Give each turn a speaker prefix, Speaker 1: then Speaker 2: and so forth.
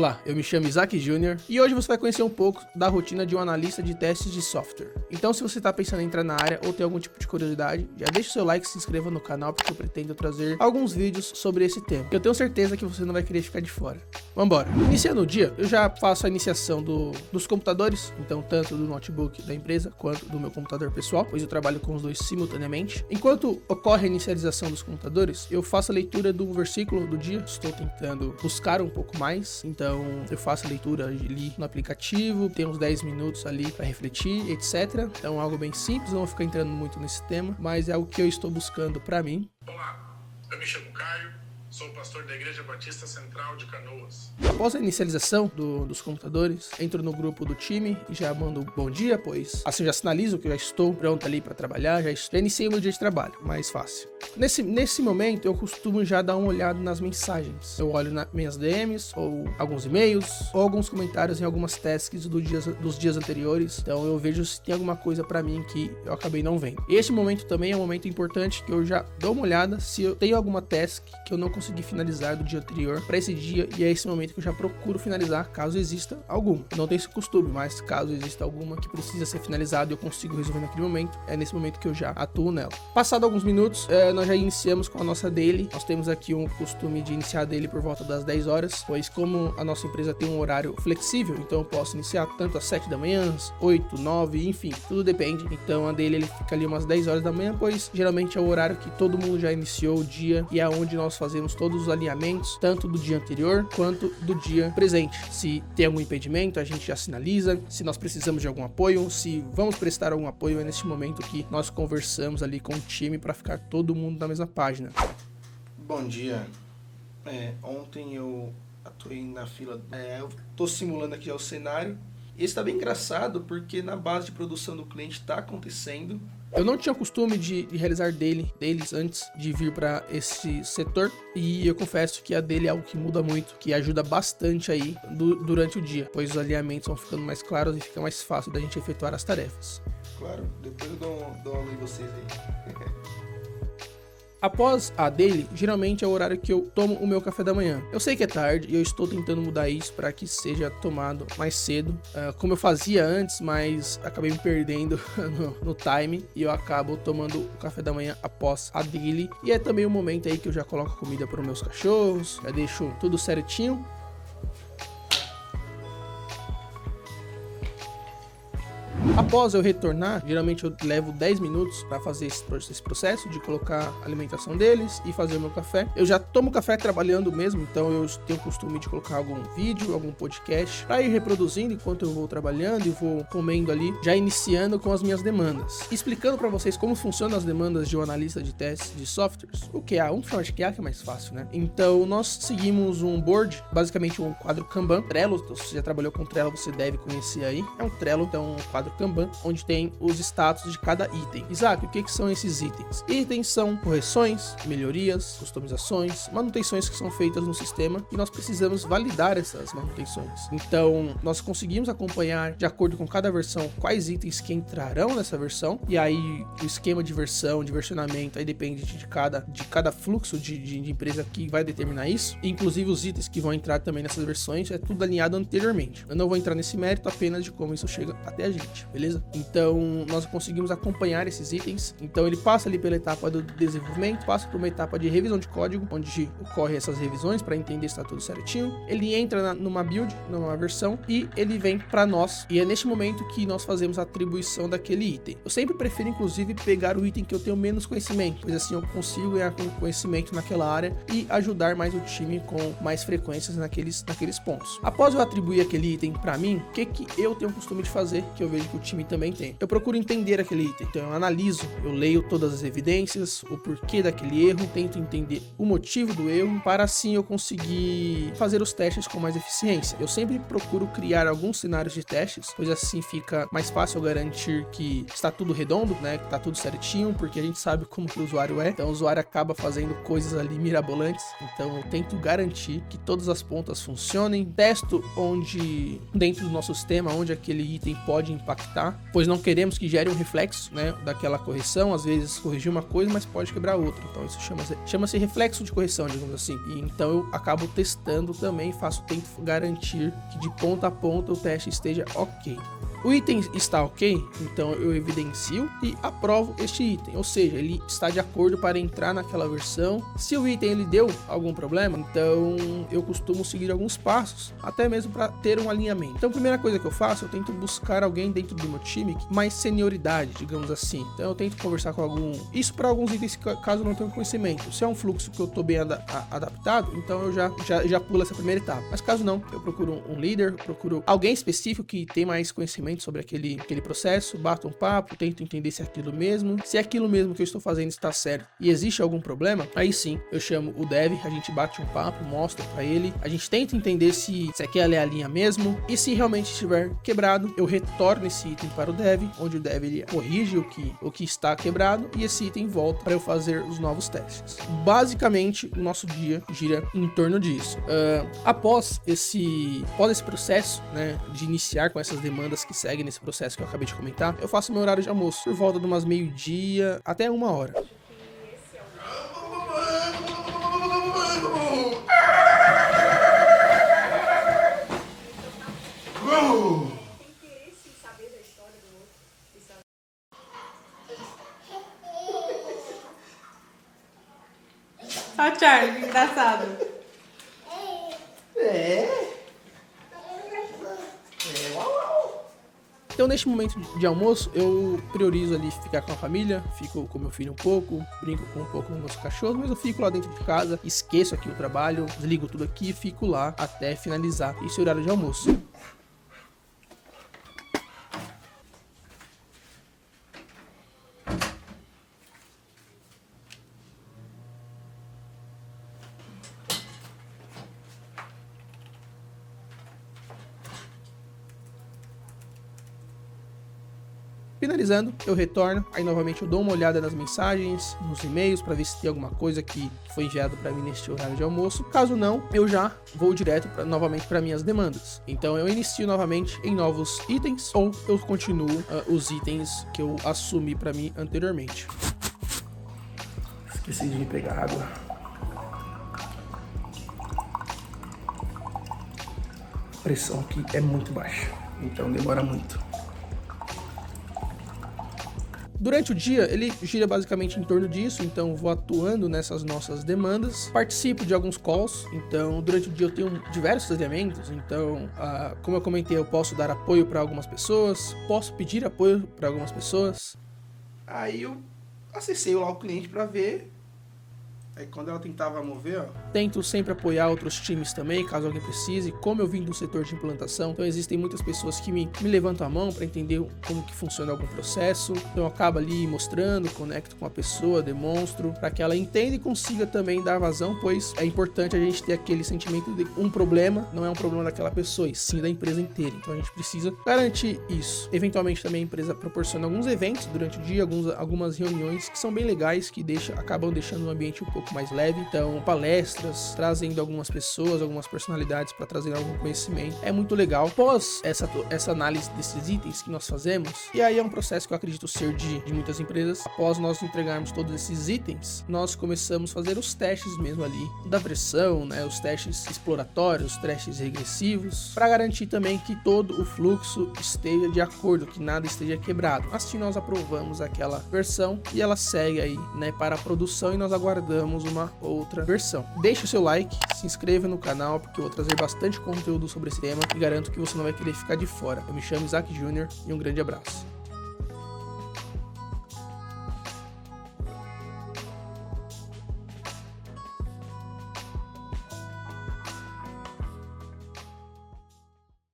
Speaker 1: Olá, eu me chamo Isaac Júnior e hoje você vai conhecer um pouco da rotina de um analista de testes de software. Então, se você está pensando em entrar na área ou tem algum tipo de curiosidade, já deixa o seu like e se inscreva no canal porque eu pretendo trazer alguns vídeos sobre esse tema. Eu tenho certeza que você não vai querer ficar de fora. Vambora! Iniciando o dia, eu já faço a iniciação dos computadores, então tanto do notebook da empresa quanto do meu computador pessoal, pois eu trabalho com os dois simultaneamente. Enquanto ocorre a inicialização dos computadores, eu faço a leitura do versículo do dia, estou tentando buscar um pouco mais, então eu faço a leitura ali no aplicativo, tenho uns 10 minutos ali para refletir, etc. Então algo bem simples, não vou ficar entrando muito nesse tema, mas é algo que eu estou buscando para mim.
Speaker 2: Olá, eu me chamo Caio. Sou pastor da Igreja Batista Central de Canoas.
Speaker 1: Após a inicialização dos computadores, entro no grupo do time e já mando bom dia, pois assim já sinalizo que eu já estou pronto ali para trabalhar, já iniciei o meu dia de trabalho, mais fácil. Nesse momento eu costumo já dar uma olhada nas mensagens. Eu olho nas minhas DMs, ou alguns e-mails, ou alguns comentários em algumas tasks dos dias anteriores. Então eu vejo se tem alguma coisa para mim que eu acabei não vendo. Esse momento também é um momento importante que eu já dou uma olhada se eu tenho alguma task que eu não consegui finalizar do dia anterior para esse dia, e é esse momento que eu já procuro finalizar caso exista alguma. Eu não tenho esse costume, mas caso exista alguma que precisa ser finalizada e eu consigo resolver naquele momento, é nesse momento que eu já atuo nela. Passado alguns minutos, nós já iniciamos com a nossa daily. Nós temos aqui um costume de iniciar a daily por volta das 10 horas, pois como a nossa empresa tem um horário flexível, então eu posso iniciar tanto às 7 da manhã, 8, 9, enfim, tudo depende. Então a daily ele fica ali umas 10 horas da manhã, pois geralmente é o horário que todo mundo já iniciou o dia e é onde nós fazemos todos os alinhamentos, tanto do dia anterior quanto do dia presente. Se tem algum impedimento, a gente já sinaliza. Se nós precisamos de algum apoio, se vamos prestar algum apoio, é neste momento que nós conversamos ali com o time para ficar todo mundo na mesma página.
Speaker 3: Bom dia. Ontem eu atuei na fila. Eu tô simulando aqui já o cenário. E esse tá bem engraçado porque na base de produção do cliente tá acontecendo.
Speaker 1: Eu não tinha costume de realizar deles antes de vir para esse setor, e eu confesso que a daily é algo que muda muito, que ajuda bastante aí durante o dia, pois os alinhamentos vão ficando mais claros e fica mais fácil da gente efetuar as tarefas.
Speaker 3: Claro, depois eu dou uma luz em vocês aí.
Speaker 1: Após a daily, geralmente é o horário que eu tomo o meu café da manhã. Eu sei que é tarde e eu estou tentando mudar isso para que seja tomado mais cedo, como eu fazia antes, mas acabei me perdendo no time e eu acabo tomando o café da manhã após a daily. E é também o momento aí que eu já coloco comida para os meus cachorros, já deixo tudo certinho. Após eu retornar, geralmente eu levo 10 minutos para fazer esse processo de colocar a alimentação deles e fazer o meu café. Eu já tomo café trabalhando mesmo, então eu tenho o costume de colocar algum vídeo, algum podcast para ir reproduzindo enquanto eu vou trabalhando e vou comendo ali, já iniciando com as minhas demandas. Explicando para vocês como funcionam as demandas de um analista de testes de softwares. O QA, vamos chamar de QA que é mais fácil, né? Então nós seguimos um board, basicamente um quadro Kanban, Trello. Se você já trabalhou com Trello, você deve conhecer aí. É um Trello, então um quadro Kanban, onde tem os status de cada item. Isaac, o que são esses itens? Itens são correções, melhorias, customizações, manutenções que são feitas no sistema e nós precisamos validar essas manutenções. Então, nós conseguimos acompanhar, de acordo com cada versão, quais itens que entrarão nessa versão, e aí o esquema de versão, de versionamento, aí depende de cada fluxo de empresa que vai determinar isso, e inclusive os itens que vão entrar também nessas versões, é tudo alinhado anteriormente. Eu não vou entrar nesse mérito apenas de como isso chega até a gente, beleza? Então, nós conseguimos acompanhar esses itens. Então, ele passa ali pela etapa do desenvolvimento, passa por uma etapa de revisão de código, onde ocorre essas revisões para entender se está tudo certinho. Ele entra numa build, numa versão, e ele vem para nós. E é neste momento que nós fazemos a atribuição daquele item. Eu sempre prefiro, inclusive, pegar o item que eu tenho menos conhecimento, pois assim eu consigo ganhar conhecimento naquela área e ajudar mais o time com mais frequências naqueles pontos. Após eu atribuir aquele item para mim, o que eu tenho o costume de fazer, que eu vejo que o time também tem? Eu procuro entender aquele item, então eu analiso, eu leio todas as evidências, o porquê daquele erro, tento entender o motivo do erro, para assim eu conseguir fazer os testes com mais eficiência. Eu sempre procuro criar alguns cenários de testes, pois assim fica mais fácil eu garantir que está tudo redondo, né, que está tudo certinho, porque a gente sabe como que o usuário é, então o usuário acaba fazendo coisas ali mirabolantes, então eu tento garantir que todas as pontas funcionem, testo onde, dentro do nosso sistema, onde aquele item pode impactar adaptar, pois não queremos que gere um reflexo, né, daquela correção. Às vezes corrigir uma coisa, mas pode quebrar outra. Então isso chama-se reflexo de correção, digamos assim. E então eu acabo testando também, tento garantir que de ponta a ponta o teste esteja ok. O item está ok, então eu evidencio e aprovo este item, ou seja, ele está de acordo para entrar naquela versão. Se o item ele deu algum problema, então eu costumo seguir alguns passos, até mesmo para ter um alinhamento. Então a primeira coisa que eu faço, eu tento buscar alguém dentro do meu time com mais senioridade, digamos assim. Então eu tento conversar com isso para alguns itens caso eu não tenha conhecimento. Se é um fluxo que eu estou bem adaptado, então eu já pulo essa primeira etapa. Mas caso não, eu procuro um líder, procuro alguém específico que tem mais conhecimento sobre aquele processo, bato um papo, tento entender se é aquilo mesmo. Se é aquilo mesmo que eu estou fazendo está certo e existe algum problema, aí sim, eu chamo o dev, a gente bate um papo, mostra para ele, a gente tenta entender se aquela é a linha mesmo, e se realmente estiver quebrado, eu retorno esse item para o dev, onde o dev ele corrige o que está quebrado e esse item volta para eu fazer os novos testes. Basicamente, o nosso dia gira em torno disso. Após esse processo, né, de iniciar com essas demandas que seguem nesse processo que eu acabei de comentar, eu faço meu horário de almoço por volta de umas meio-dia até 1h.
Speaker 4: Ó, Charlie, que engraçado.
Speaker 1: Então, neste momento de almoço, eu priorizo ali ficar com a família, fico com meu filho um pouco, brinco com um pouco com meus cachorros, mas eu fico lá dentro de casa, esqueço aqui o trabalho, desligo tudo aqui e fico lá até finalizar esse horário de almoço. Finalizando, eu retorno, aí novamente eu dou uma olhada nas mensagens, nos e-mails, para ver se tem alguma coisa que foi enviado para mim neste horário de almoço. Caso não, eu já vou direto novamente para minhas demandas. Então eu inicio novamente em novos itens, ou eu continuo os itens que eu assumi para mim anteriormente. Esqueci de pegar água. A pressão aqui é muito baixa, então demora muito. Durante o dia, ele gira basicamente em torno disso, então vou atuando nessas nossas demandas, participo de alguns calls, então durante o dia eu tenho diversos elementos, então como eu comentei, eu posso dar apoio para algumas pessoas, posso pedir apoio para algumas pessoas. Aí eu acessei lá o cliente para ver. Aí quando ela tentava mover, ó, tento sempre apoiar outros times também, caso alguém precise. Como eu vim do setor de implantação, então existem muitas pessoas que me levantam a mão para entender como que funciona algum processo. Então eu acabo ali mostrando, conecto com a pessoa, demonstro, para que ela entenda e consiga também dar vazão, pois é importante a gente ter aquele sentimento de um problema não é um problema daquela pessoa, e sim da empresa inteira. Então a gente precisa garantir isso. Eventualmente também a empresa proporciona alguns eventos durante o dia, algumas reuniões que são bem legais, que acabam deixando o ambiente um pouco mais leve. Então palestras, trazendo algumas pessoas, algumas personalidades para trazer algum conhecimento, é muito legal. Após essa análise desses itens que nós fazemos, e aí é um processo que eu acredito ser de muitas empresas, após nós entregarmos todos esses itens, nós começamos a fazer os testes mesmo ali da versão, né, os testes exploratórios, os testes regressivos, para garantir também que todo o fluxo esteja de acordo, que nada esteja quebrado. Assim nós aprovamos aquela versão e ela segue aí, né, para a produção, e nós aguardamos uma outra versão. Deixe o seu like, se inscreva no canal, porque eu vou trazer bastante conteúdo sobre esse tema e garanto que você não vai querer ficar de fora. Eu me chamo Isaac Júnior e um grande abraço.